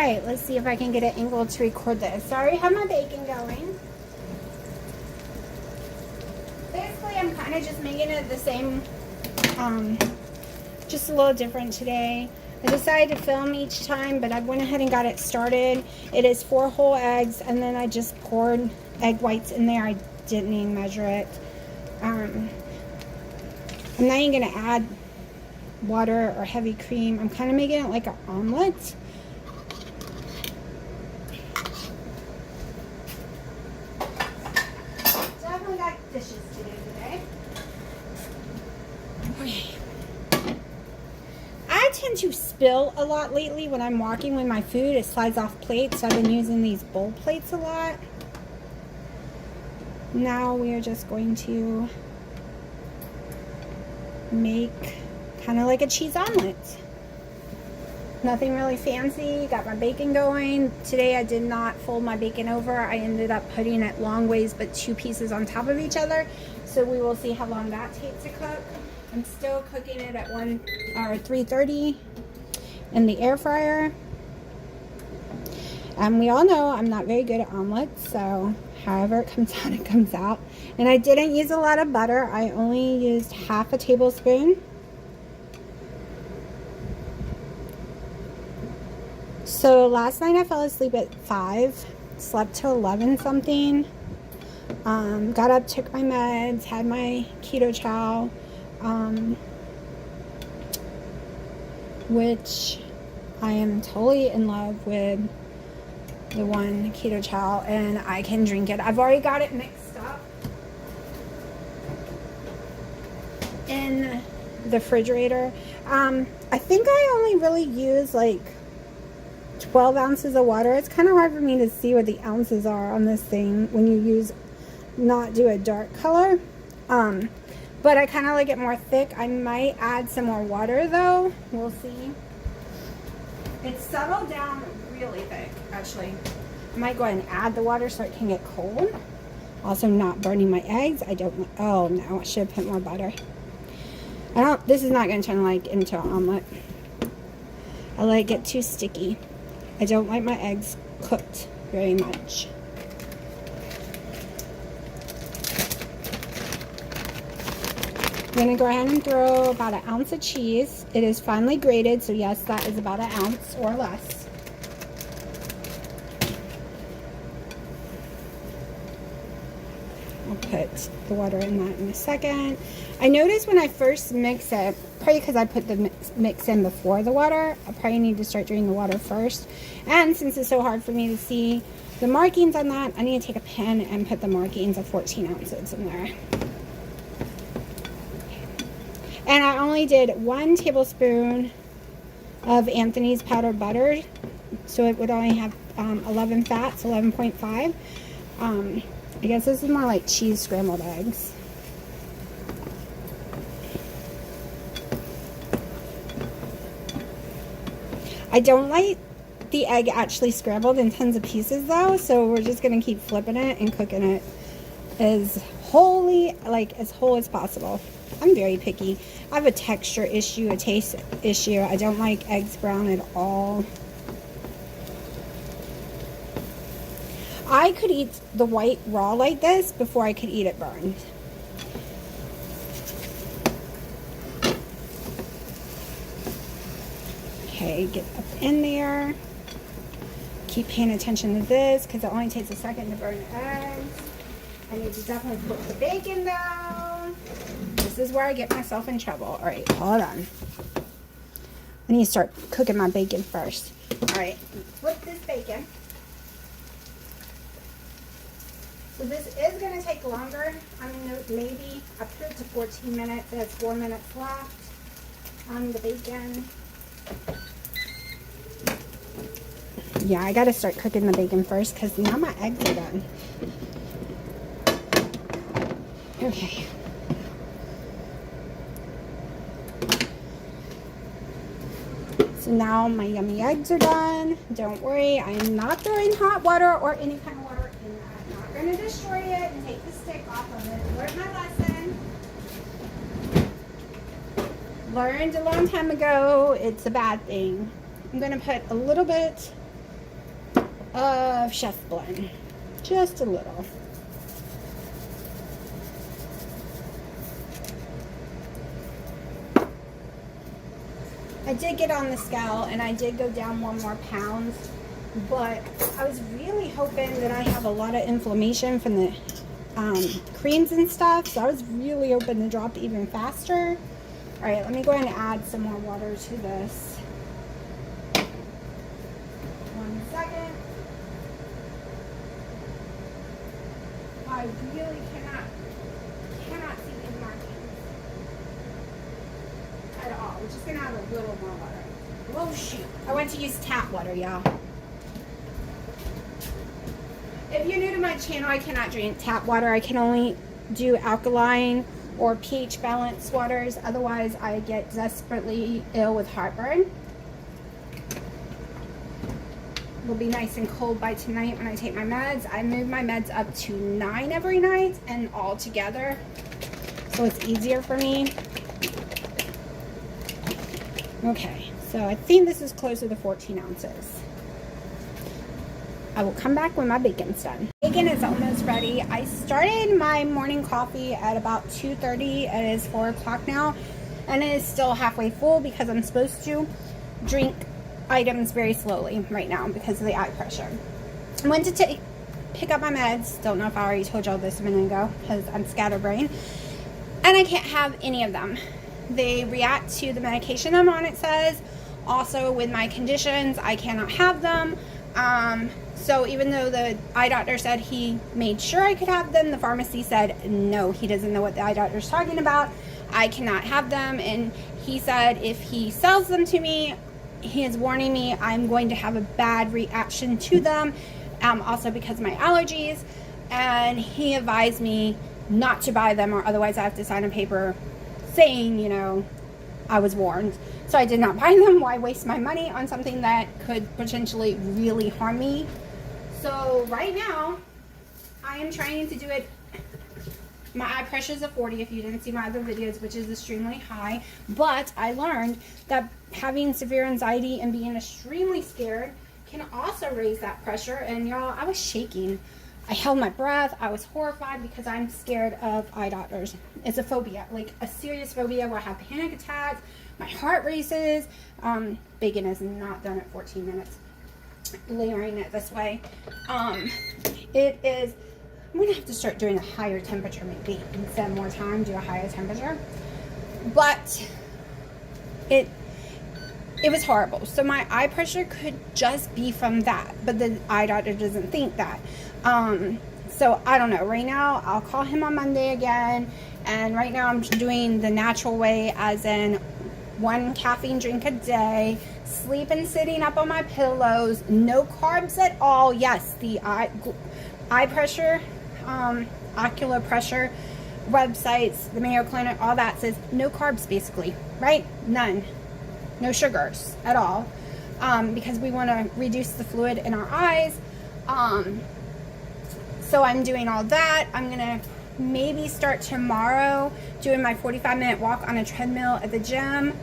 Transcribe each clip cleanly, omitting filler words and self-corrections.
right, let's see if I can get an angle to record this. So I already have my bacon going. Basically, I'm kind of just making it the same, just a little different today. I decided to film each time, but I went ahead and got it started. It is 4 whole eggs, and then I just poured egg whites in there. I didn't even measure it. I'm not even going to add water or heavy cream. I'm kind of making it like an omelet. Definitely got dishes to do today. Okay. I tend to spill a lot lately when I'm walking with my food. It slides off plates, so I've been using these bowl plates a lot. Now we are just going to make kind of like a cheese omelet. Nothing really fancy. Got my bacon going. Today I did not fold my bacon over. I ended up putting it long ways, but 2 pieces on top of each other. So we will see how long that takes to cook. I'm still cooking it at 330 in the air fryer. And we all know I'm not very good at omelets, so however it comes out, it comes out. And I didn't use a lot of butter. I only used half a tablespoon. So last night I fell asleep at 5, slept till 11 something. Got up, took my meds, had my keto chow. Which I am totally in love with the one keto chow, and I can drink it. I've already got it mixed up in the refrigerator. I think I only really use like 12 ounces of water. It's kind of hard for me to see what the ounces are on this thing when you not do a dark color. But I kind of like it more thick. I might add some more water though. We'll see. It's settled down really thick, actually. I might go ahead and add the water so it can get cold. Also not burning my eggs. I don't, oh no, I should have put more butter. This is not going to turn like into an omelet. I like it too sticky. I don't like my eggs cooked very much. I'm going to go ahead and throw about 1 ounce of cheese. It is finely grated, so yes, that is about 1 ounce or less. I'll put the water in that in a second. I noticed when I first mix it, probably because I put the mix in before the water, I probably need to start doing the water first. And since it's so hard for me to see the markings on that, I need to take a pen and put the markings of 14 ounces in there. And I only did 1 tablespoon of Anthony's powdered butter, so it would only have 11 fats, 11.5. I guess this is more like cheese scrambled eggs. I don't like the egg actually scrambled in tons of pieces though, so we're just gonna keep flipping it and cooking it as whole as possible. I'm very picky. I have a texture issue, a taste issue. I don't like eggs brown at all. I could eat the white raw like this before I could eat it burned. Okay, get up in there. Keep paying attention to this because it only takes a second to burn eggs. I need to definitely put the bacon down. This is where I get myself in trouble. All right, hold on. I need to start cooking my bacon first. All right, flip this bacon. So this is going to take longer. I mean, maybe I put it to 14 minutes. There's 4 minutes left on the bacon. Yeah, I got to start cooking the bacon first because now my eggs are done. Okay. So now my yummy eggs are done. Don't worry, I am not throwing hot water or any kind of water in that. I'm not going to destroy it and take the stick off of it. Learned my lesson. Learned a long time ago, it's a bad thing. I'm going to put a little bit of Chef Blend. Just a little. I did get on the scale and I did go down 1 more pound, but I was really hoping that I have a lot of inflammation from the creams and stuff, so I was really hoping to drop even faster. All right, let me go ahead and add some more water to this. 1 second. I really cannot see these markings at all. We're just gonna add a little more water. Oh shoot, I went to use tap water, y'all. If you're new to my channel, I cannot drink tap water. I can only do alkaline or pH balanced waters. Otherwise, I get desperately ill with heartburn. Will be nice and cold by tonight when I take my meds. I move my meds up to 9 every night and all together, so it's easier for me. Okay, so I think this is closer to 14 ounces. I will come back when my bacon's done. Bacon is almost ready. I started my morning coffee at about 2:30. It is 4 o'clock now, and it is still halfway full because I'm supposed to drink items very slowly right now because of the eye pressure. I went to pick up my meds. Don't know if I already told y'all this a minute ago because I'm scatterbrained, and I can't have any of them. They react to the medication I'm on, it says. Also, with my conditions, I cannot have them. So even though the eye doctor said he made sure I could have them, the pharmacy said no, he doesn't know what the eye doctor's talking about. I cannot have them, and he said if he sells them to me, he is warning me I'm going to have a bad reaction to them, also because of my allergies, and he advised me not to buy them or otherwise I have to sign a paper saying, you know, I was warned. So I did not buy them. Why waste my money on something that could potentially really harm me? So right now, I am trying to do it. My eye pressure is a 40 if you didn't see my other videos, which is extremely high. But I learned that having severe anxiety and being extremely scared can also raise that pressure. And y'all, I was shaking. I held my breath. I was horrified because I'm scared of eye doctors. It's a phobia, like a serious phobia where I have panic attacks. My heart races. Bacon is not done at 14 minutes. Layering it this way. It is, I'm going to have to start doing a higher temperature maybe. Instead of more time, do a higher temperature. But it was horrible. So my eye pressure could just be from that. But the eye doctor doesn't think that. So I don't know. Right now, I'll call him on Monday again. And right now I'm doing the natural way, as in 1 caffeine drink a day, sleeping sitting up on my pillows, no carbs at all. Yes, the eye pressure, ocular pressure websites, the Mayo Clinic, all that says no carbs basically, right? None. No sugars at all, because we want to reduce the fluid in our eyes. So I'm doing all that. I'm going to maybe start tomorrow doing my 45-minute walk on a treadmill at the gym,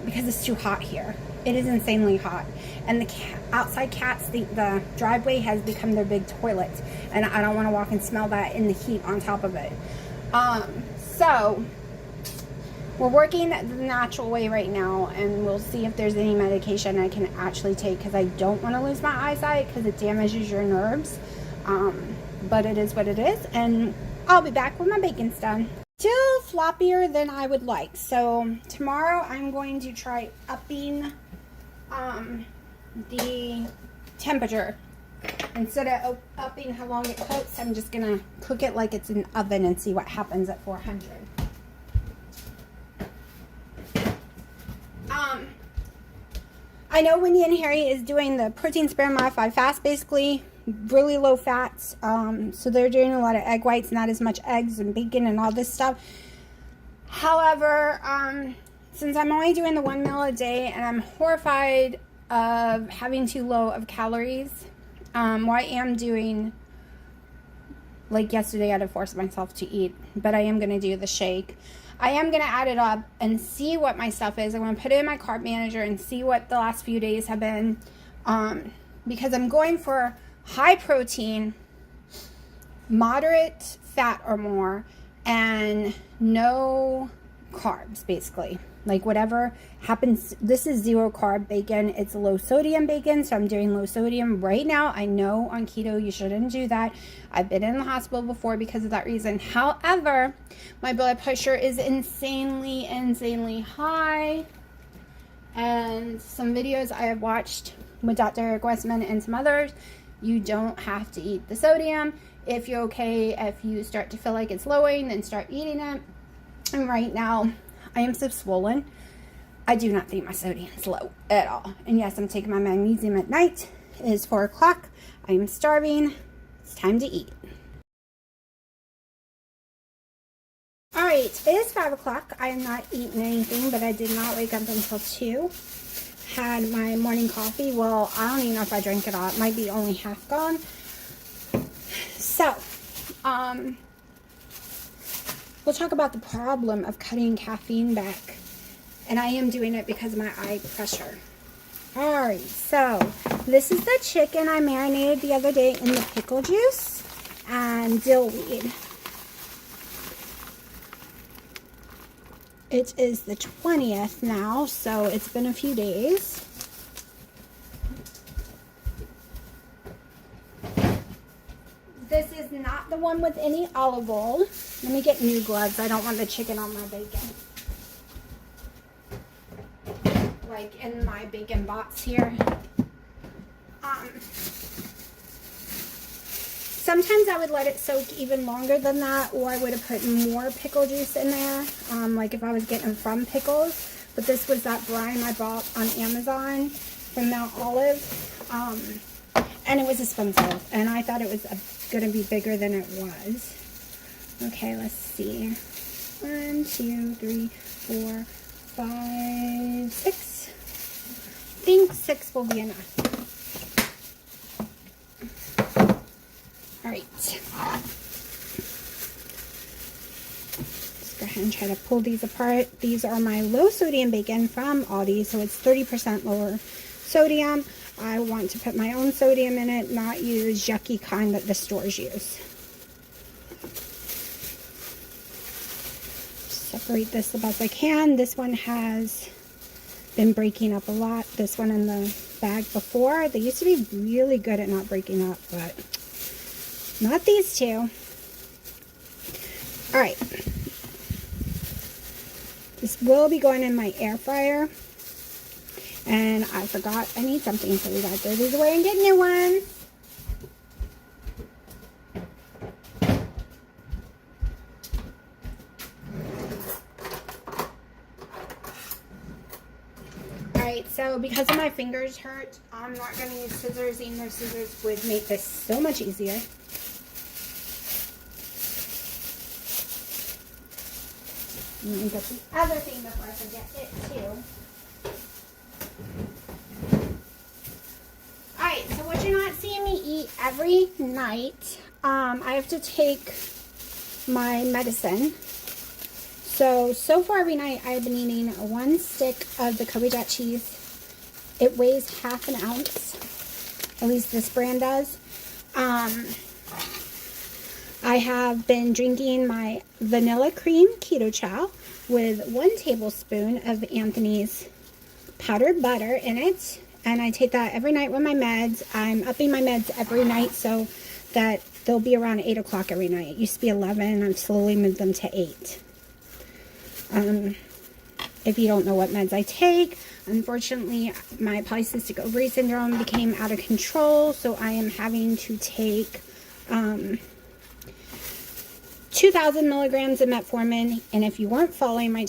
because it's too hot here. It is insanely hot, and the outside cats think the driveway has become their big toilet, and I don't want to walk and smell that in the heat on top of it. So we're working the natural way right now, and we'll see if there's any medication I can actually take, because I don't want to lose my eyesight because it damages your nerves. But it is what it is, and I'll be back when my bacon's done. Still floppier than I would like, so tomorrow I'm going to try upping the temperature. Instead of upping how long it cooks, I'm just gonna cook it like it's an oven and see what happens at 400. I know Wendy and Harry is doing the protein sparing modified fast, basically really low fats. So they're doing a lot of egg whites, not as much eggs and bacon and all this stuff. However, since I'm only doing the 1 meal a day and I'm horrified of having too low of calories, what I am doing, like yesterday I had to force myself to eat, but I am going to do the shake. I am going to add it up and see what my stuff is. I'm going to put it in my carb manager and see what the last few days have been. because I'm going for high protein, moderate fat or more, and no carbs, basically. Like whatever happens. This is 0 carb bacon. It's low sodium bacon, so I'm doing low sodium right now. I know on keto you shouldn't do that. I've been in the hospital before because of that reason. However, my blood pressure is insanely high. And some videos I have watched with Dr. Eric Westman and some others, you don't have to eat the sodium. If you're okay, if you start to feel like it's lowering, then start eating it. And right now, I am so swollen. I do not think my sodium is low at all. And yes, I'm taking my magnesium at night. It is 4 o'clock. I am starving. It's time to eat. Alright, it is 5 o'clock. I am not eating anything, but I did not wake up until 2. Had my morning coffee. Well, I don't even know if I drank it all. It might be only half gone. So, we'll talk about the problem of cutting caffeine back. And I am doing it because of my eye pressure. Alright, so this is the chicken I marinated the other day in the pickle juice and dill weed. It is the 20th now, so it's been a few days. This is not the one with any olive oil. Let me get new gloves. I don't want the chicken on my bacon. Like in my bacon box here. Sometimes I would let it soak even longer than that, or I would have put more pickle juice in there, like if I was getting from pickles. But this was that brine I bought on Amazon from Mount Olive, and it was expensive, and I thought it was going to be bigger than it was. Okay, let's see. 1, 2, 3, 4, 5, 6. I think 6 will be enough. All right. Let's go ahead and try to pull these apart. These are my low sodium bacon from Aldi, so it's 30% lower sodium. I want to put my own sodium in it, not use yucky kind that the stores use. Separate this the best I can. This one has been breaking up a lot. This one in the bag before, they used to be really good at not breaking up, but not these two. All right. This will be going in my air fryer. And I forgot I need something, so we gotta throw these away and get new ones. Alright, so because my fingers hurt, I'm not gonna use scissors. Even though scissors would make this so much easier. Let me get the other thing before I forget it too. Alright, so what you're not seeing me eat every night, I have to take my medicine. So far every night I've been eating 1 stick of the Kobe Jack cheese. It weighs ½ an ounce. At least this brand does. I have been drinking my vanilla cream keto chow with 1 tablespoon of Anthony's powdered butter in it. And I take that every night with my meds. I'm upping my meds every night so that they'll be around 8 o'clock every night. It used to be 11. I've slowly moved them to 8. If you don't know what meds I take, unfortunately, my polycystic ovary syndrome became out of control. So I am having to take 2,000 milligrams of metformin. And if you weren't following my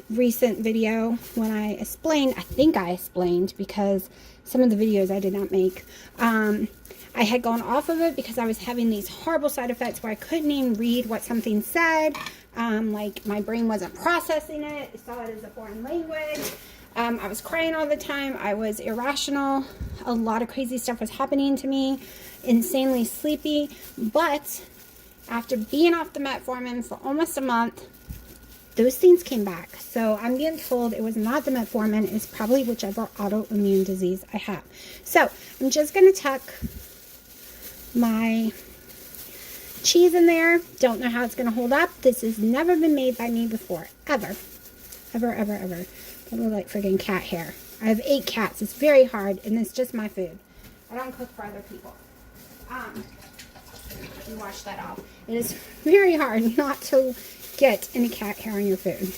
recent video when I explained, I think I explained because some of the videos I did not make, I had gone off of it because I was having these horrible side effects where I couldn't even read what something said. Like my brain wasn't processing it. I saw it as a foreign language. I was crying all the time. I was irrational. A lot of crazy stuff was happening to me. Insanely sleepy. But after being off the metformin for almost a month, those things came back. So I'm getting told it was not the metformin. It's probably whichever autoimmune disease I have. So I'm just going to tuck my cheese in there. Don't know how it's going to hold up. This has never been made by me before, ever. Ever, ever, ever. It looks like friggin' cat hair. I have 8 cats. It's very hard, and it's just my food. I don't cook for other people. You wash that off. It is very hard not to get any cat hair on your food.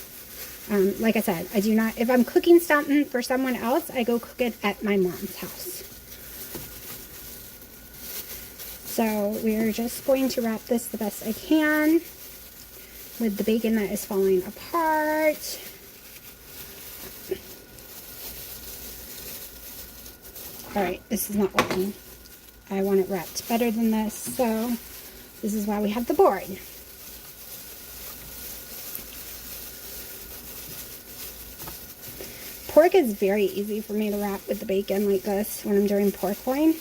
Like I said, I do not, if I'm cooking something for someone else, I go cook it at my mom's house. So we're just going to wrap this the best I can with the bacon that is falling apart. Alright, this is not working. I want it wrapped better than this, so this is why we have the board. Pork is very easy for me to wrap with the bacon like this when I'm doing pork loin.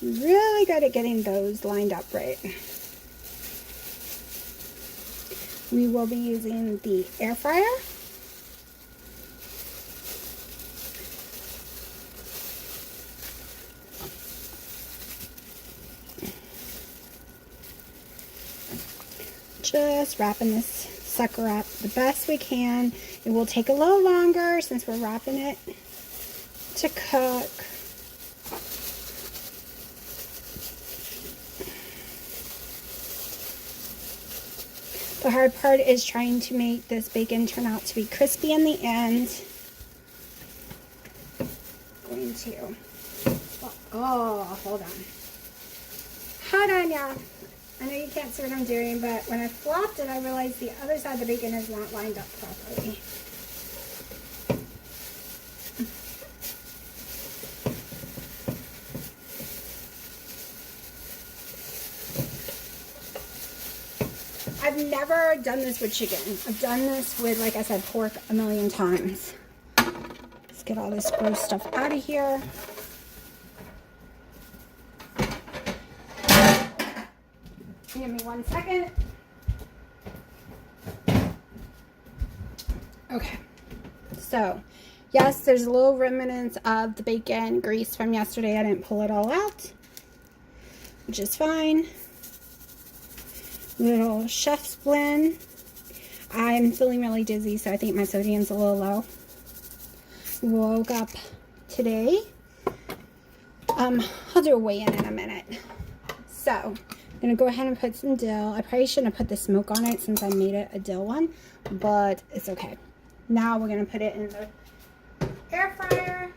I'm really good at getting those lined up right. We will be using the air fryer. Just wrapping this sucker up the best we can. It will take a little longer since we're wrapping it to cook. The hard part is trying to make this bacon turn out to be crispy in the end. Going to, hold on. Hold on, y'all. I know you can't see what I'm doing, but when I flopped it, I realized the other side of the bacon is not lined up properly. I've never done this with chicken. I've done this with, like I said, pork a million times. Let's get all this gross stuff out of here. Give me 1 second. Okay. So, yes, there's a little remnants of the bacon grease from yesterday. I didn't pull it all out, which is fine. Little chef's blend. I'm feeling really dizzy, so I think my sodium's a little low. Woke up today. I'll do a weigh-in a minute. So, I'm going to go ahead and put some dill. I probably shouldn't have put the smoke on it since I made it a dill one, but it's okay. Now we're going to put it in the air fryer.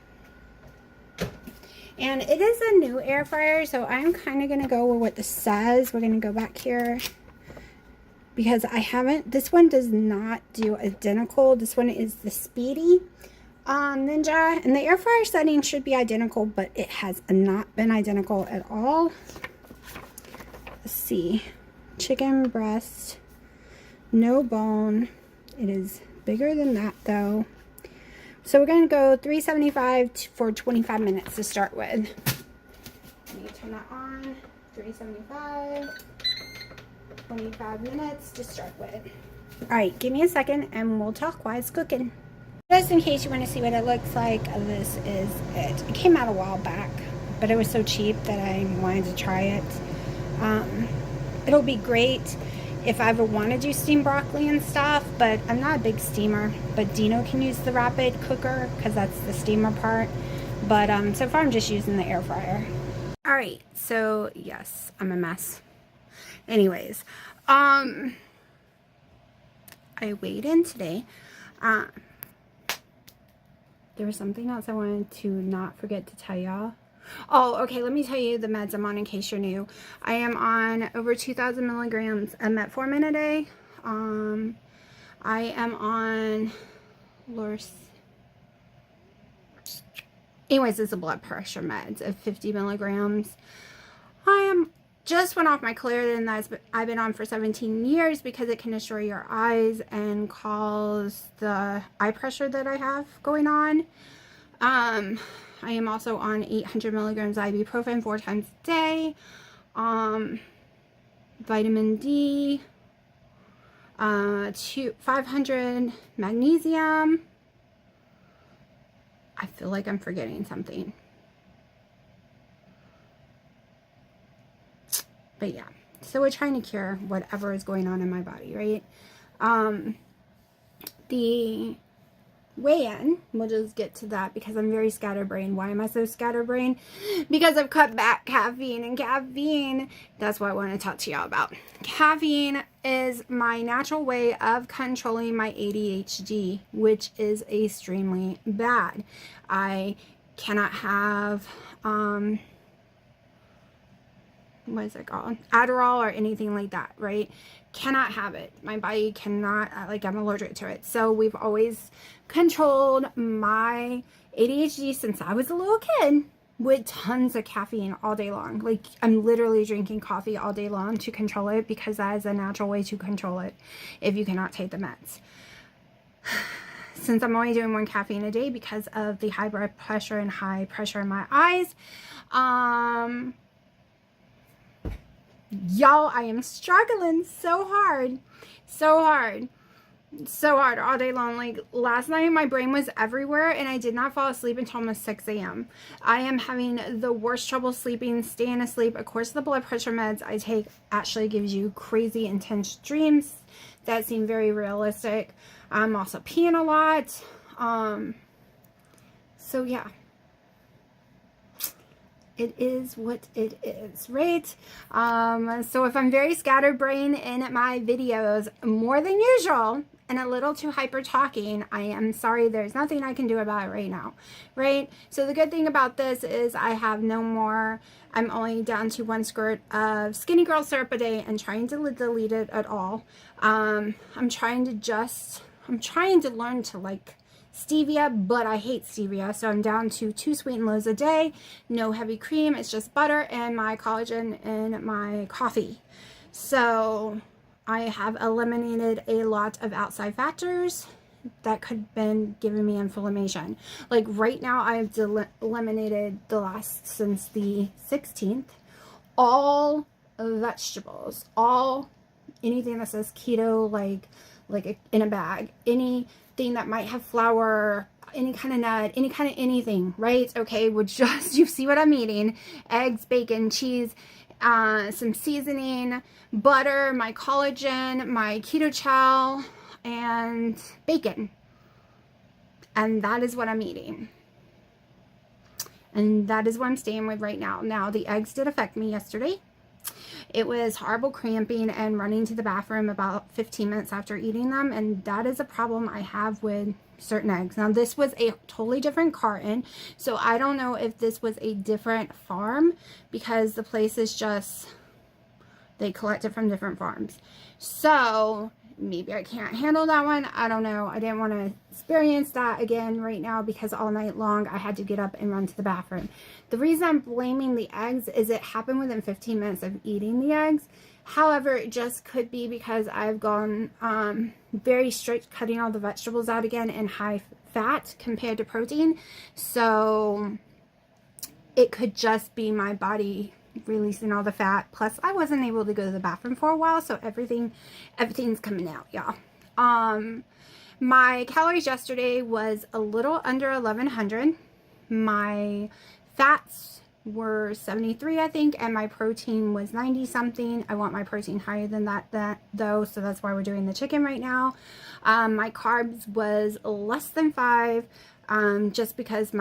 And it is a new air fryer, so I'm kind of going to go with what this says. We're going to go back here because I haven't, this one does not do identical. This one is the Speedy Ninja, and the air fryer setting should be identical, but it has not been identical at all. Let's see, chicken breast, no bone. It is bigger than that though. So we're going to go 375 for 25 minutes to start with. Let me turn that on. 375, 25 minutes to start with. Alright, give me a second and we'll talk while it's cooking. Just in case you want to see what it looks like, this is it. It came out a while back, but it was so cheap that I wanted to try it. It'll be great if I ever want to do steamed broccoli and stuff, but I'm not a big steamer. But Dino can use the rapid cooker because that's the steamer part. But so far I'm just using the air fryer. Alright, so yes, I'm a mess. Anyways, I weighed in today. There was something else I wanted to not forget to tell y'all. Oh, okay, let me tell you the meds I'm on in case you're new. I am on over 2,000 milligrams of metformin a day. I am on anyways, it's a blood pressure meds of 50 milligrams. Just went off my Claritin that I've been on for 17 years because it can destroy your eyes and cause the eye pressure that I have going on. I am also on 800 milligrams ibuprofen 4 times a day. Vitamin D, 500 magnesium. I feel like I'm forgetting something. But yeah, so we're trying to cure whatever is going on in my body, right? The weigh-in, we'll just get to that because I'm very scatterbrained. Why am I so scatterbrained? Because I've cut back caffeine, and caffeine, that's what I want to talk to y'all about. Caffeine is my natural way of controlling my ADHD, which is extremely bad. I cannot have what is it called? Adderall or anything like that, right? Cannot have it. My body cannot, like, I'm allergic to it. So we've always controlled my ADHD since I was a little kid with tons of caffeine all day long. Like, I'm literally drinking coffee all day long to control it because that is a natural way to control it if you cannot take the meds. Since I'm only doing 1 caffeine a day because of the high blood pressure and high pressure in my eyes, y'all, I am struggling so hard all day long. Like, last night my brain was everywhere and I did not fall asleep until almost 6 a.m. I am having the worst trouble sleeping, staying asleep. Of course, the blood pressure meds I take actually gives you crazy intense dreams that seem very realistic. I'm also peeing a lot. So yeah, it is what it is, right? So if I'm very scatterbrained in my videos more than usual and a little too hyper talking, I am sorry. There's nothing I can do about it right now, right? So the good thing about this is I have no more, I'm only down to 1 squirt of Skinny Girl syrup a day and trying to delete it at all. I'm trying to learn to like stevia, but I hate stevia, so I'm down to 2 sweetened loaves a day, no heavy cream, it's just butter and my collagen in my coffee. So I have eliminated a lot of outside factors that could have been giving me inflammation. Like right now I've eliminated the last, since the 16th, all vegetables, all anything that says keto, like in a bag, anything that might have flour, any kind of nut, any kind of anything, right? Okay, would just, you see what I'm eating, eggs, bacon, cheese, some seasoning, butter, my collagen, my keto chow, and bacon. And that is what I'm eating. And that is what I'm staying with right now. Now, the eggs did affect me yesterday. It was horrible cramping and running to the bathroom about 15 minutes after eating them, and that is a problem I have with certain eggs. Now, this was a totally different carton, so I don't know if this was a different farm because the place is just, they collect it from different farms. So maybe I can't handle that one. I don't know. I didn't want to experience that again right now because all night long I had to get up and run to the bathroom. The reason I'm blaming the eggs is it happened within 15 minutes of eating the eggs. However, it just could be because I've gone very strict cutting all the vegetables out again and high fat compared to protein. So it could just be my body releasing all the fat. Plus I wasn't able to go to the bathroom for a while, so everything's coming out, y'all. My calories yesterday was a little under 1100. My fats were 73, I think, and my protein was 90 something. I want my protein higher than that though, so that's why we're doing the chicken right now. My carbs was less than 5, just because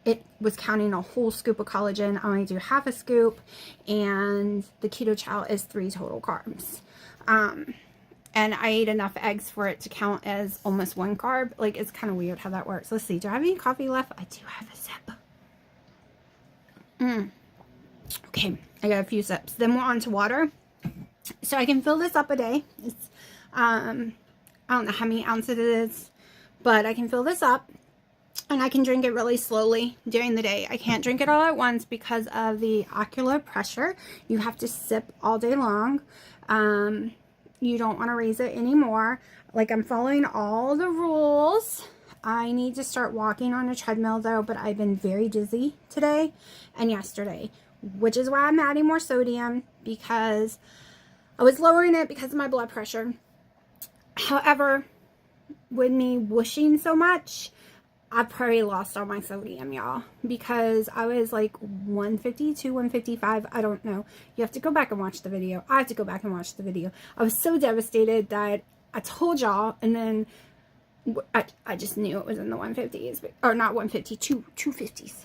it was counting a whole scoop of collagen. I only do half a scoop, and the keto chow is 3 total carbs. And I ate enough eggs for it to count as almost 1 carb. Like, it's kind of weird how that works. Let's see. Do I have any coffee left? I do have a sip. Okay, I got a few sips. Then we're on to water. So I can fill this up a day. It's, I don't know how many ounces it is, but I can fill this up. And I can drink it really slowly during the day. I can't drink it all at once because of the ocular pressure. You have to sip all day long. You don't want to raise it anymore. Like, I'm following all the rules. I need to start walking on a treadmill though, but I've been very dizzy today and yesterday, which is why I'm adding more sodium, because I was lowering it because of my blood pressure. However, with me whooshing so much, I probably lost all my sodium, y'all, because I was like 152, 155. I don't know. You have to go back and watch the video. I have to go back and watch the video. I was so devastated that I told y'all, and then I just knew it was in the 150s, or not 152, 250s.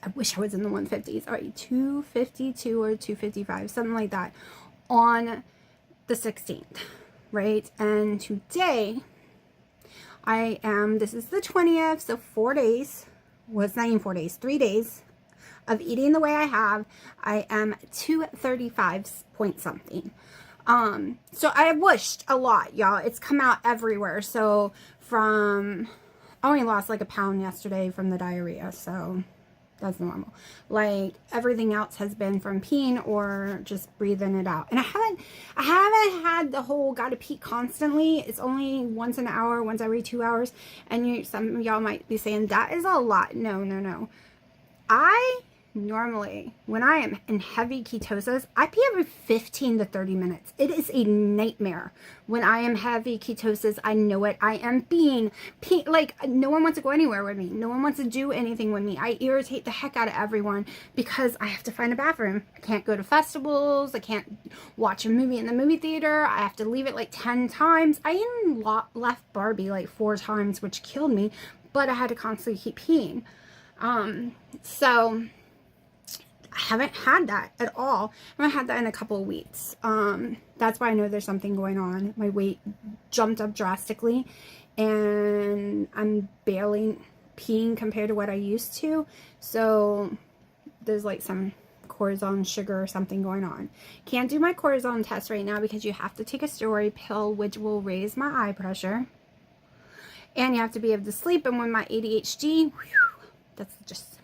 I wish I was in the 150s. All right, 252 or 255, something like that, on the 16th, right? And today, this is the 20th, so 4 days, well, it's not even 4 days, 3 days of eating the way I have. I am 235 point something. So I wished a lot, y'all. It's come out everywhere. So I only lost like a pound yesterday from the diarrhea, so that's normal. Like, everything else has been from peeing or just breathing it out. And I haven't had the whole gotta pee constantly. It's only once an hour, once every 2 hours. And some of y'all might be saying, that is a lot. No. I normally, when I am in heavy ketosis, I pee every 15 to 30 minutes. It is a nightmare. When I am heavy ketosis, I know it. I am like, no one wants to go anywhere with me. No one wants to do anything with me. I irritate the heck out of everyone because I have to find a bathroom. I can't go to festivals. I can't watch a movie in the movie theater. I have to leave it like 10 times. I even left Barbie like 4 times, which killed me, but I had to constantly keep peeing. So I haven't had that at all. I haven't had that in a couple of weeks. That's why I know there's something going on. My weight jumped up drastically, and I'm barely peeing compared to what I used to. So there's like some cortisone sugar or something going on. Can't do my cortisone test right now because you have to take a steroid pill, which will raise my eye pressure. And you have to be able to sleep. And with my ADHD, that's just,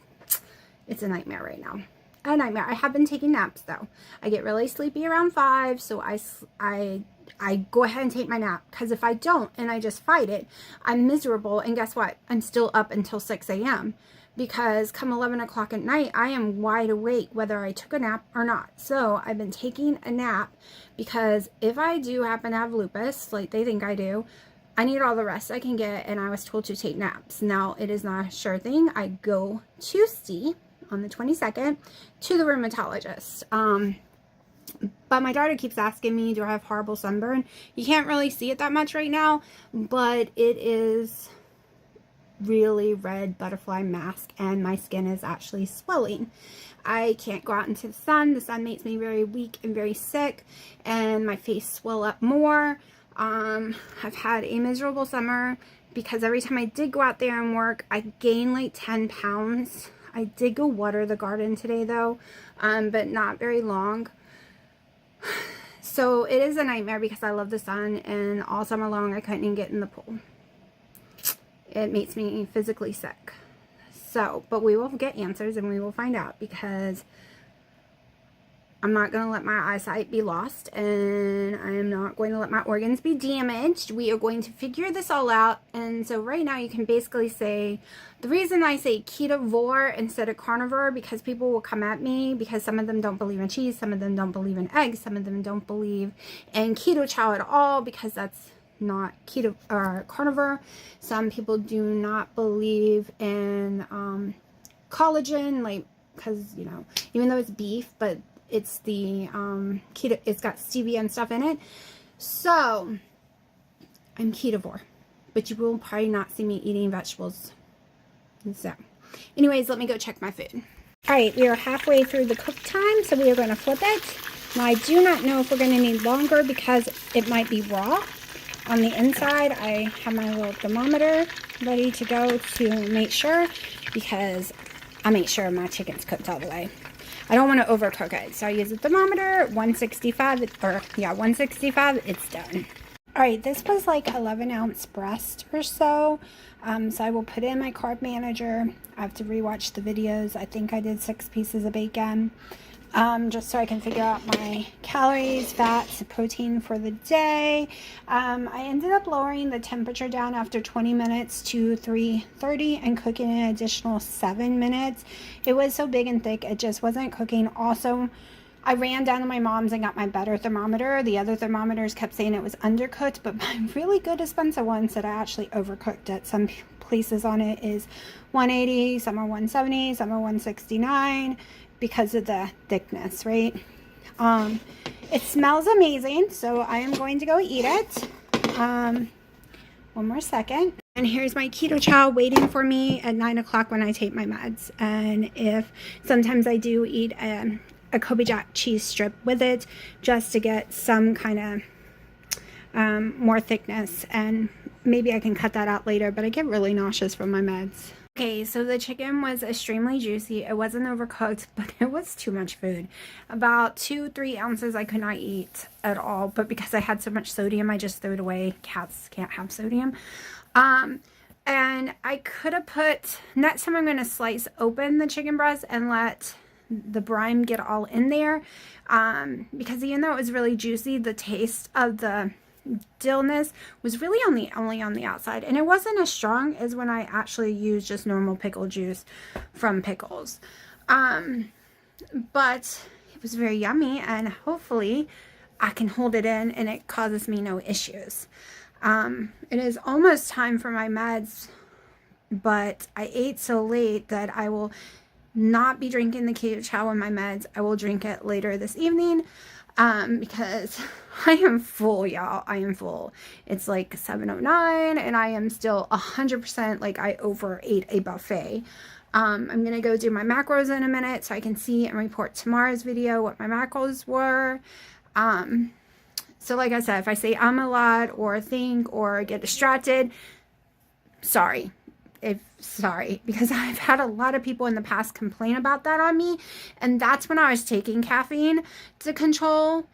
it's a nightmare right now. A nightmare. I have been taking naps though. I get really sleepy around 5, so I go ahead and take my nap, because if I don't and I just fight it, I'm miserable. And guess what? I'm still up until 6 a.m. because come 11 o'clock at night, I am wide awake whether I took a nap or not. So I've been taking a nap because if I do happen to have lupus, like they think I do, I need all the rest I can get, and I was told to take naps. Now, it is not a sure thing. I go to see on the 22nd to the rheumatologist. But my daughter keeps asking me, do I have horrible sunburn? You can't really see it that much right now, but it is really red butterfly mask, and my skin is actually swelling. I can't go out into the sun. The sun makes me very weak and very sick, and my face swell up more. I've had a miserable summer because every time I did go out there and work, I gained like 10 pounds. I did go water the garden today though, but not very long. So it is a nightmare because I love the sun, and all summer long I couldn't even get in the pool. It makes me physically sick. So, but we will get answers and we will find out, because I'm not going to let my eyesight be lost, and I am not going to let my organs be damaged. We are going to figure this all out. And so right now you can basically say, the reason I say ketovore instead of carnivore, because people will come at me because some of them don't believe in cheese, some of them don't believe in eggs, some of them don't believe in keto chow at all, because that's not keto or carnivore. Some people do not believe in collagen, like, because, you know, even though it's beef, but it's the keto, it's got stevia and stuff in it. So I'm ketovore, but you will probably not see me eating vegetables. So anyways, let me go check my food. All right, we are halfway through the cook time, so we are going to flip it. Now, I do not know if we're going to need longer because it might be raw. On the inside, I have my little thermometer ready to go to make sure, because I make sure my chicken's cooked all the way. I don't want to overcook it, so I use a thermometer, 165, 165, it's done. All right, this was like 11-ounce breast or so, so I will put in my carb manager. I have to rewatch the videos. I think I did 6 pieces of bacon, just so I can figure out my calories, fats, protein for the day. I ended up lowering the temperature down after 20 minutes to 330 and cooking an additional 7 minutes. It was so big and thick, it just wasn't cooking. Also, I ran down to my mom's and got my better thermometer. The other thermometers kept saying it was undercooked, but my really good Dispensa one said I actually overcooked it. Some places on it is 180, some are 170, some are 169 because of the thickness, right? It smells amazing, so I am going to go eat it. One more second. And here's my keto chow waiting for me at 9 o'clock when I take my meds. And if sometimes I do eat a Kobe Jack cheese strip with it just to get some kind of more thickness, and maybe I can cut that out later, but I get really nauseous from my meds. Okay, so the chicken was extremely juicy. It wasn't overcooked, but it was too much food. About 2-3 ounces I could not eat at all, but because I had so much sodium, I just threw it away. Cats can't have sodium. And I could have put, next time I'm going to slice open the chicken breast and let the brine get all in there, because even though it was really juicy, the taste of the dillness was really only on the outside, and it wasn't as strong as when I actually used just normal pickle juice from pickles. But it was very yummy, and hopefully I can hold it in and it causes me no issues. It is almost time for my meds, but I ate so late that I will not be drinking the keto chow in my meds. I will drink it later this evening, because I am full, y'all. I am full. It's like 7:09 and I am still 100% like I overate a buffet. I'm going to go do my macros in a minute so I can see and report tomorrow's video what my macros were. So like I said, if I say a lot or think or get distracted, sorry. Sorry, because I've had a lot of people in the past complain about that on me, and that's when I was taking caffeine to control.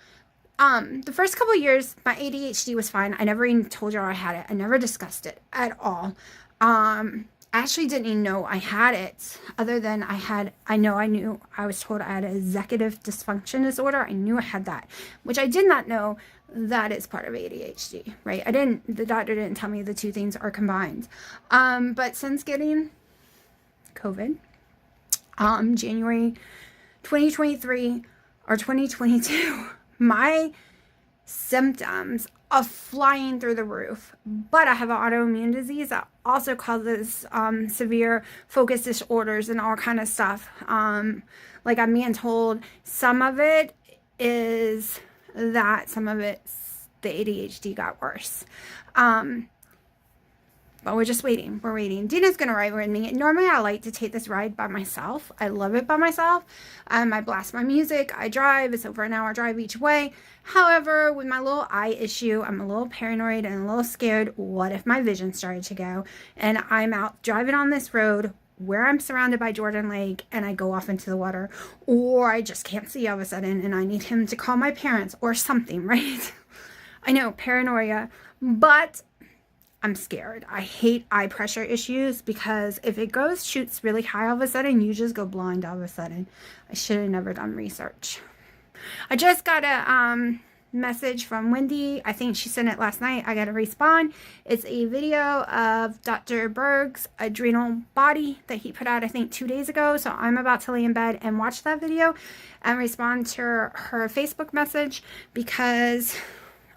The first couple of years, my ADHD was fine. I never even told y'all I had it. I never discussed it at all. I actually didn't even know I had it, other than I knew, I was told I had an executive dysfunction disorder. I knew I had that, which I did not know that is part of ADHD, right? The doctor didn't tell me the two things are combined. But since getting COVID, January 2023 or 2022, my symptoms are flying through the roof. But I have an autoimmune disease that also causes severe focus disorders and all kind of stuff. Like I'm being told some of it is that, some of it's the ADHD got worse. But we're just waiting. We're waiting. Dina's going to ride with me. Normally, I like to take this ride by myself. I love it by myself. I blast my music. I drive. It's over an hour drive each way. However, with my little eye issue, I'm a little paranoid and a little scared. What if my vision started to go? And I'm out driving on this road where I'm surrounded by Jordan Lake and I go off into the water. Or I just can't see all of a sudden and I need him to call my parents or something, right? I know, paranoia. But I'm scared. I hate eye pressure issues because if it shoots really high all of a sudden, you just go blind all of a sudden. I should have never done research. I just got a message from Wendy. I think she sent it last night. I got to respond. It's a video of Dr. Berg's Adrenal body that he put out, I think, 2 days ago. So I'm about to lay in bed and watch that video and respond to her Facebook message, because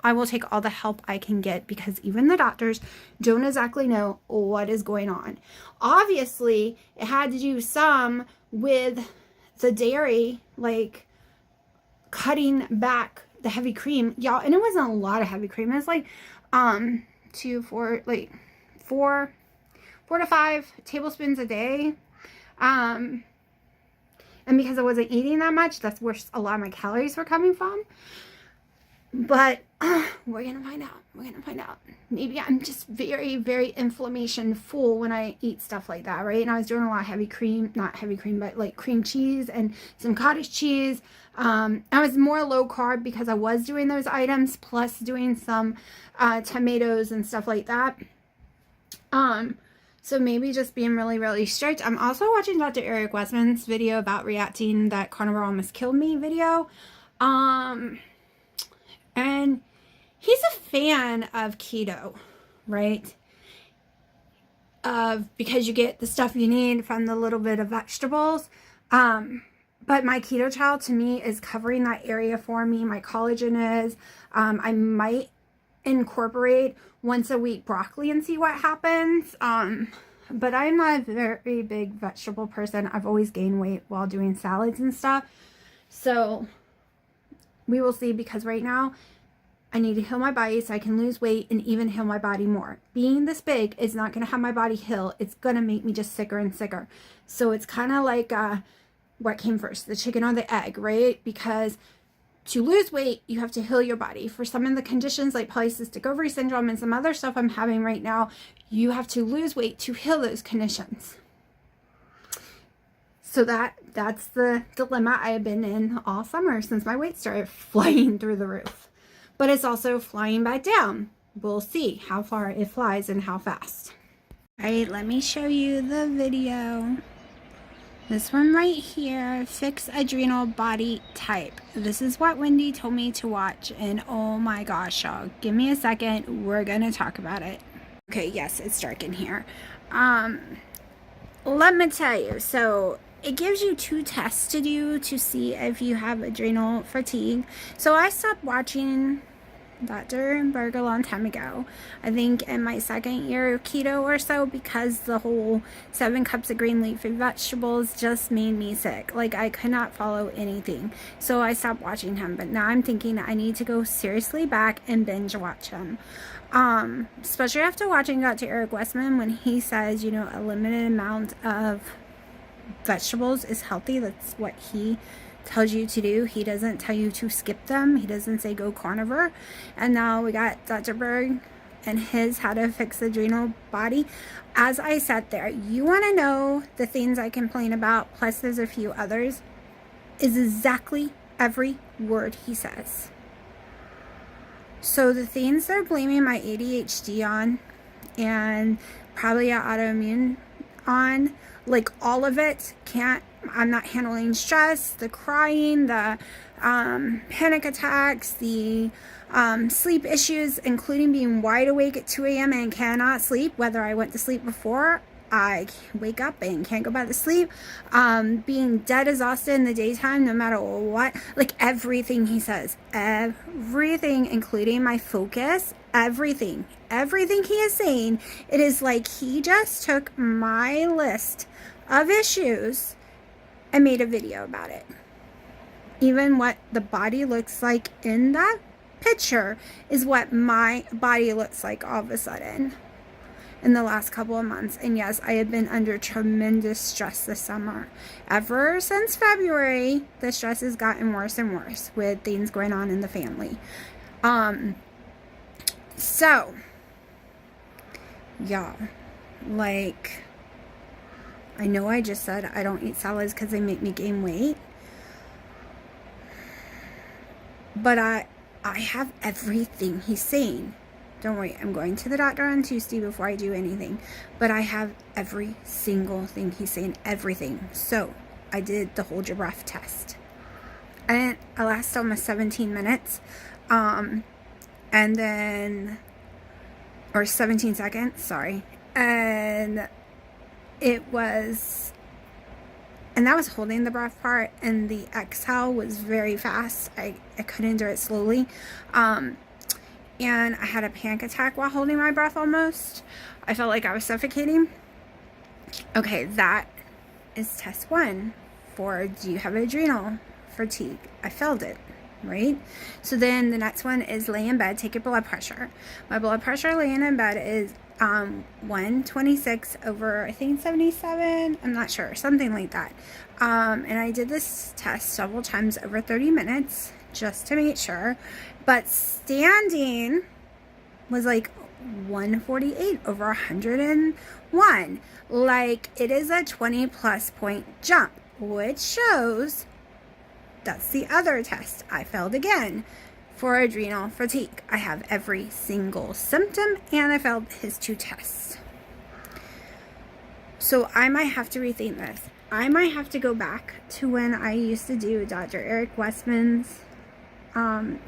I will take all the help I can get, because even the doctors don't exactly know what is going on. Obviously, it had to do some with the dairy, like cutting back the heavy cream, y'all. And it wasn't a lot of heavy cream. It was like 4 to 5 tablespoons a day. And because I wasn't eating that much, that's where a lot of my calories were coming from. But we're going to find out. We're going to find out. Maybe I'm just very, very inflammation full when I eat stuff like that, right? And I was doing a lot of heavy cream, not heavy cream, but like cream cheese and some cottage cheese. I was more low carb because I was doing those items, plus doing some tomatoes and stuff like that. So maybe just being really, really strict. I'm also watching Dr. Eric Westman's video about reacting that carnivore almost killed me video. And he's a fan of keto, right? Because you get the stuff you need from the little bit of vegetables. But my keto chow to me is covering that area for me. My collagen is. I might incorporate once a week broccoli and see what happens. But I'm not a very big vegetable person. I've always gained weight while doing salads and stuff. So we will see, because right now I need to heal my body so I can lose weight and even heal my body more. Being this big is not going to have my body heal. It's going to make me just sicker and sicker. So it's kind of like what came first, the chicken or the egg, right? Because to lose weight, you have to heal your body. For some of the conditions like polycystic ovary syndrome and some other stuff I'm having right now, you have to lose weight to heal those conditions. So that's the dilemma I have been in all summer since my weight started flying through the roof. But it's also flying back down. We'll see how far it flies and how fast. All right, let me show you the video. This one right here, Fix Adrenal Body Type. This is what Wendy told me to watch, and oh my gosh, y'all. Give me a second. We're going to talk about it. Okay, yes, it's dark in here. Let me tell you. So it gives you 2 tests to do to see if you have adrenal fatigue. So I stopped watching Dr. Berg a long time ago. I think in my 2nd year of keto or so, because the whole 7 cups of green leafy vegetables just made me sick. Like, I could not follow anything. So I stopped watching him. But now I'm thinking I need to go seriously back and binge watch him. Especially after watching Dr. Eric Westman when he says, you know, a limited amount of vegetables is healthy. That's what he tells you to do. He doesn't tell you to skip them. He doesn't say go carnivore. And now we got Dr. Berg and his How to Fix Adrenal Body. As I sat there, you want to know the things I complain about, plus there's a few others, is exactly every word he says. So the things they're blaming my ADHD on and probably autoimmune on, like all of it, I'm not handling stress, the crying, the panic attacks, the sleep issues, including being wide awake at 2 a.m. and cannot sleep, whether I went to sleep before I wake up and can't go back to sleep, being dead exhausted in the daytime no matter what, like everything he says, everything, including my focus, everything he is saying, it is like he just took my list of issues and made a video about it. Even what the body looks like in that picture is what my body looks like all of a sudden in the last couple of months. And yes, I have been under tremendous stress this summer. Ever since February, the stress has gotten worse and worse with things going on in the family. So, y'all, like, I know I just said I don't eat salads because they make me gain weight. But I have everything he's saying. Don't worry, I'm going to the doctor on Tuesday before I do anything. But I have every single thing he's saying, everything. So I did the hold your breath test. And I lasted almost 17 minutes. And then, or 17 seconds, sorry. And it was, and that was holding the breath part, and the exhale was very fast. I couldn't do it slowly. And I had a panic attack while holding my breath almost. I felt like I was suffocating. Okay, that is test 1 for do you have adrenal fatigue? I failed it, right? So then the next one is lay in bed, take your blood pressure. My blood pressure laying in bed is 126 over, I think 77, I'm not sure, something like that. And I did this test several times over 30 minutes just to make sure, but standing was like 148 over 101. Like, it is a 20 plus point jump, which shows that's the other test I failed again for adrenal fatigue. I have every single symptom, and I failed his 2 tests. So I might have to rethink this. I might have to go back to when I used to do Dr. Eric Westman's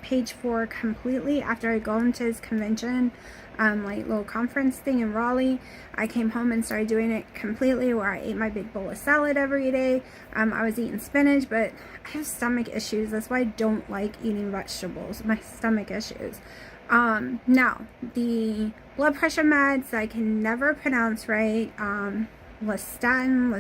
page 4 completely after I go into his convention, like little conference thing in Raleigh. I came home and started doing it completely, where I ate my big bowl of salad every day. I was eating spinach, but I have stomach issues. That's why I don't like eating vegetables, my stomach issues. Now, the blood pressure meds I can never pronounce right. Lucertin.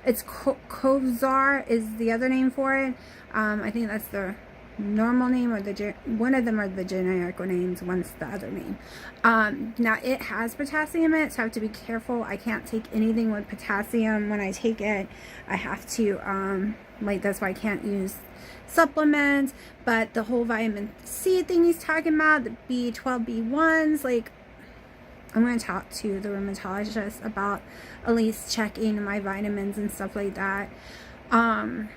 It's Covzar is the other name for it. I think that's the normal name, or one of them are the generic names, one's the other name. Now it has potassium in it, so I have to be careful. I can't take anything with potassium when I take it. I have to like, that's why I can't use supplements. But the whole vitamin C thing he's talking about, the B12, B1s, like, I'm going to talk to the rheumatologist about at least checking my vitamins and stuff like that. And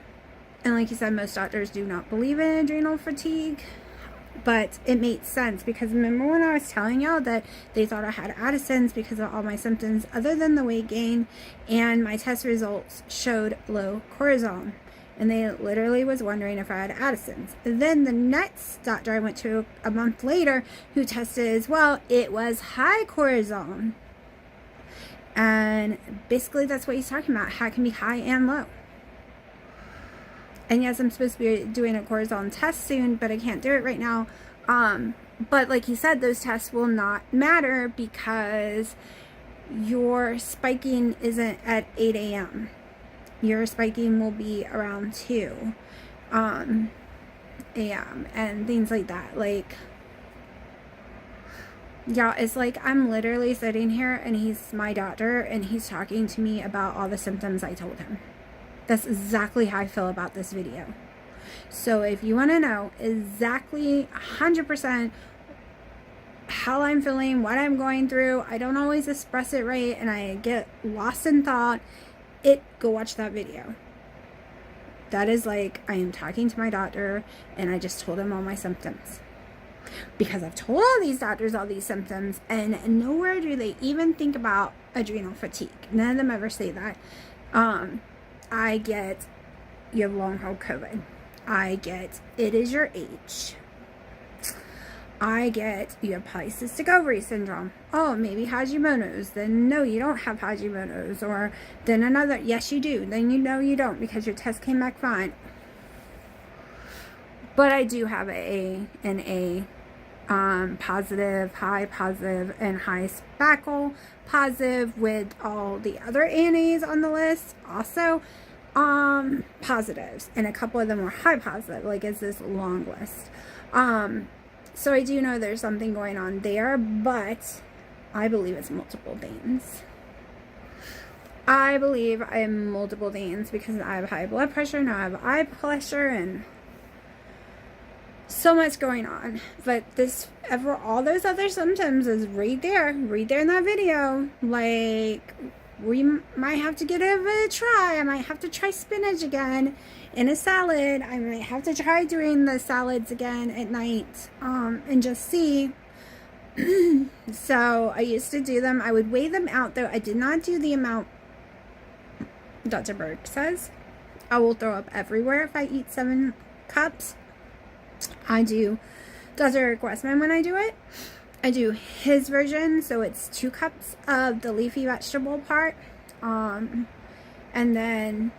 like you said, most doctors do not believe in adrenal fatigue, but it made sense, because remember when I was telling y'all that they thought I had Addison's because of all my symptoms other than the weight gain, and my test results showed low cortisol, and they literally was wondering if I had Addison's. Then the next doctor I went to a month later, who tested as well, it was high cortisol, and basically that's what he's talking about. How it can be high and low. And yes, I'm supposed to be doing a cortisol test soon, but I can't do it right now. But like he said, those tests will not matter because your spiking isn't at 8 a.m. Your spiking will be around 2 a.m. and things like that. Like, yeah, it's like I'm literally sitting here and he's my doctor and he's talking to me about all the symptoms I told him. That's exactly how I feel about this video. So if you want to know exactly 100% how I'm feeling, what I'm going through, I don't always express it right and I get lost in thought, go watch that video. That is like, I am talking to my doctor and I just told him all my symptoms. Because I've told all these doctors all these symptoms, and nowhere do they even think about adrenal fatigue. None of them ever say that. I get, you have long haul COVID. I get, it is your age. I get, you have polycystic ovary syndrome. Oh, maybe Hashimoto's. Then no, you don't have Hashimoto's. Or then another, yes you do. Then you know you don't because your test came back fine. But I do have an A positive, high positive, and high spackle positive, with all the other ANAs on the list also positives, and a couple of them were high positive. Like, it's this long list. So I do know there's something going on there, but I believe it's multiple things. I believe I have multiple things because I have high blood pressure, now I have eye pressure, and so much going on. But all those other symptoms is right there in that video. Like, we might have to give it a try. I might have to try spinach again in a salad. I might have to try doing the salads again at night, and just see. So I used to do them. I would weigh them out, though. I did not do the amount Dr. Berg says. I will throw up everywhere if I eat 7 cups. I do Dr. Eric Westman when I do it. I do his version, so it's 2 cups of the leafy vegetable part, and then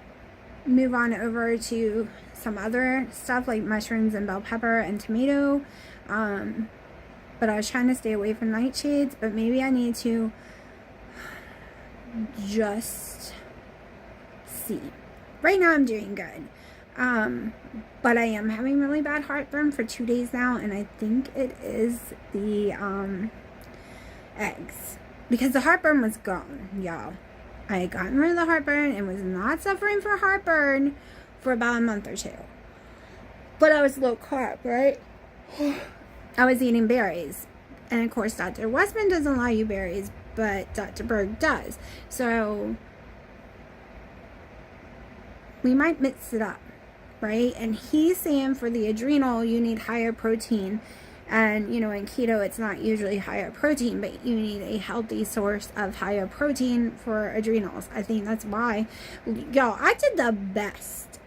move on over to some other stuff like mushrooms and bell pepper and tomato. But I was trying to stay away from nightshades, but maybe I need to just see. Right now I'm doing good. But I am having really bad heartburn for 2 days now, and I think it is the eggs, because the heartburn was gone, y'all. I had gotten rid of the heartburn and was not suffering for heartburn for about a month or 2. But I was low carb, right? I was eating berries, and of course Dr. Westman doesn't allow you berries, but Dr. Berg does. So we might mix it up. Right? And he's saying for the adrenal, you need higher protein. And, you know, in keto, it's not usually higher protein, but you need a healthy source of higher protein for adrenals. I think that's why, y'all, I did the best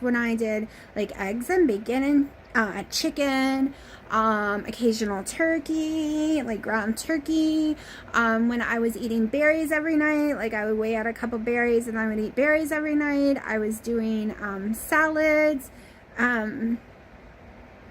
when I did like eggs and bacon and chicken, occasional turkey, like ground turkey. When I was eating berries every night, like I would weigh out a couple berries and I would eat berries every night. I was doing salads.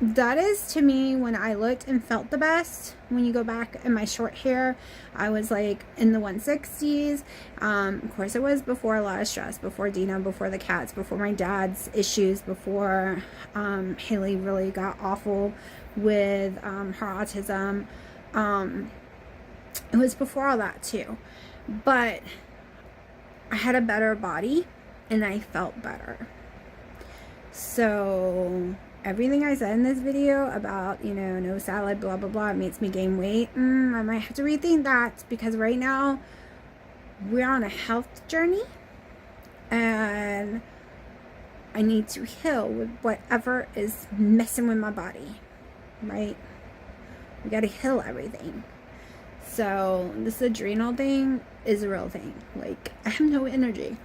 that is, to me, when I looked and felt the best. When you go back in my short hair, I was like in the 160s. Of course, it was before a lot of stress, before Dina, before the cats, before my dad's issues, before Haley really got awful with her autism. It was before all that too. But I had a better body and I felt better. So everything I said in this video about, you know, no salad, blah, blah, blah, it makes me gain weight. I might have to rethink that, because right now we're on a health journey and I need to heal with whatever is messing with my body, right? We got to heal everything. So this adrenal thing is a real thing. Like, I have no energy.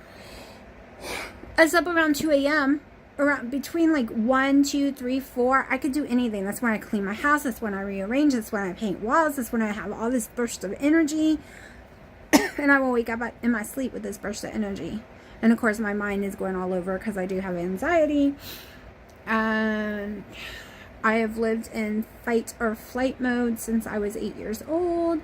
I was up around 2 a.m. around between like 1, 2, 3, 4. I could do anything. That's when I clean my house. That's when I rearrange. That's when I paint walls. That's when I have all this burst of energy. And I will wake up in my sleep with this burst of energy. And of course my mind is going all over because I do have anxiety. And I have lived in fight or flight mode since I was 8 years old.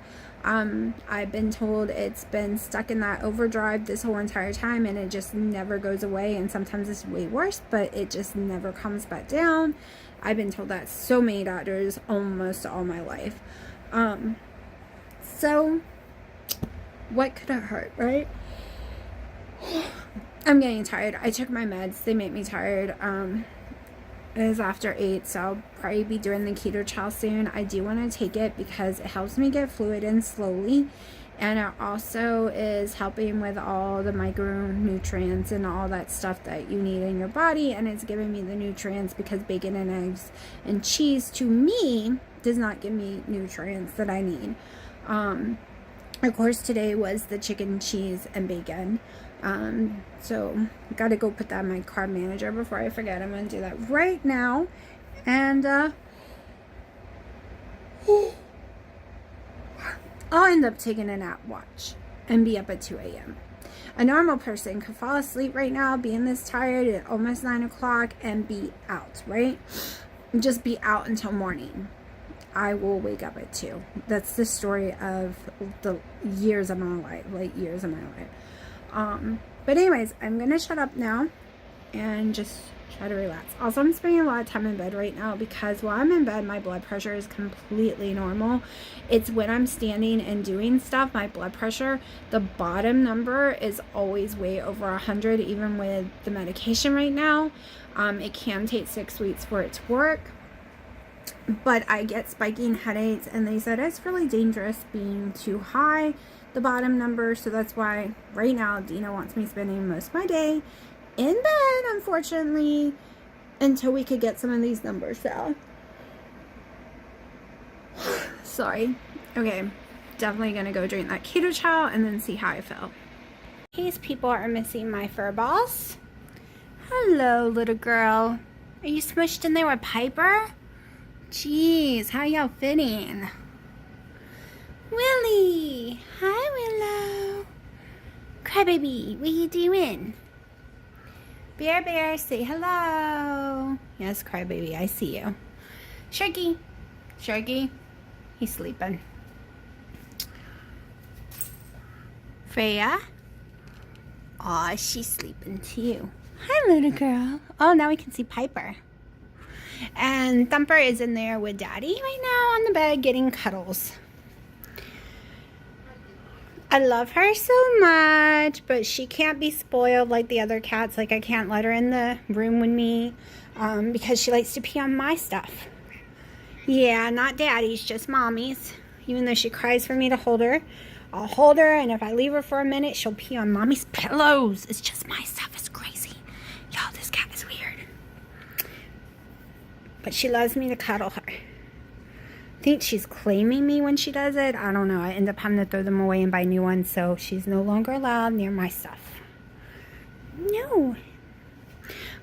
I've been told it's been stuck in that overdrive this whole entire time, and it just never goes away, and sometimes it's way worse, but it just never comes back down. I've been told that so many doctors almost all my life. So what could it hurt, right? I'm getting tired. I took my meds. They make me tired. It is after 8, so I'll probably be doing the keto chow soon. I do want to take it because it helps me get fluid in slowly, and it also is helping with all the micronutrients and all that stuff that you need in your body, and it's giving me the nutrients, because bacon and eggs and cheese to me does not give me nutrients that I need. Of course, today was the chicken, cheese, and bacon. So got to go put that in my carb manager before I forget. I'm going to do that right now. And, I'll end up taking a nap watch and be up at 2 a.m. A normal person could fall asleep right now, being this tired at almost 9 o'clock, and be out, right? Just be out until morning. I will wake up at 2. That's the story of the years of my life, like years of my life. But anyways, I'm gonna shut up now and just try to relax. Also, I'm spending a lot of time in bed right now because while I'm in bed, my blood pressure is completely normal. It's when I'm standing and doing stuff, my blood pressure, the bottom number is always way over 100, even with the medication right now. It can take 6 weeks for it to work. But I get spiking headaches, and they said it's really dangerous being too high, the bottom number. So that's why right now Dina wants me spending most of my day in bed, unfortunately, until we could get some of these numbers down. Sorry. Okay, definitely gonna go drink that keto chow and then see how I feel. These people are missing my fur balls. Hello, little girl. Are you smushed in there with Piper? Jeez, how y'all fitting? Willie! Hi, Willow. Crybaby, what you doing? Bear Bear, say hello. Yes, Crybaby, I see you. Sharky. Sharky, he's sleeping. Freya? Aw, she's sleeping too. Hi, little girl. Oh, now we can see Piper. And Thumper is in there with Daddy right now on the bed getting cuddles. I love her so much, but she can't be spoiled like the other cats. Like, I can't let her in the room with me because she likes to pee on my stuff. Yeah, not Daddy's, just Mommy's. Even though she cries for me to hold her, I'll hold her, and if I leave her for a minute, she'll pee on Mommy's pillows. It's just my stuff. It's crazy. Y'all, this cat is weird. But she loves me to cuddle her. I think she's claiming me when she does it. I don't know. I end up having to throw them away and buy new ones, so she's no longer allowed near my stuff. No.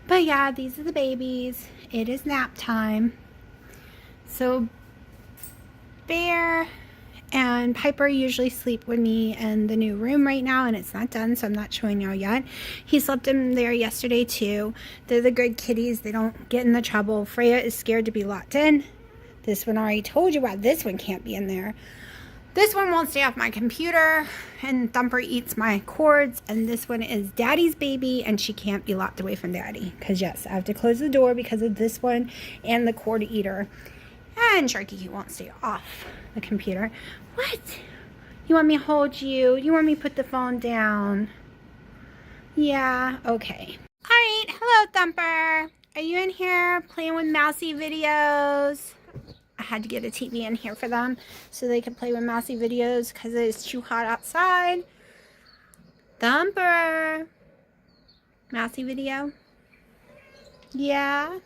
But yeah, these are the babies. It is nap time. So Bear And Piper usually sleep with me in the new room right now, and it's not done, so I'm not showing y'all yet. He slept in there yesterday too. They're the good kitties. They don't get in the trouble. Freya is scared to be locked in. This one, I already told you about. This one can't be in there. This one won't stay off my computer, and Thumper eats my cords, and this one is Daddy's baby, and she can't be locked away from Daddy, because yes, I have to close the door because of this one and the cord eater. And Sharky won't stay off the computer. What? You want me to hold you? You want me to put the phone down? Yeah, okay. Alright, hello Thumper. Are you in here playing with mousy videos? I had to get a TV in here for them so they could play with mousy videos because it's too hot outside. Thumper. Mousy video? Yeah.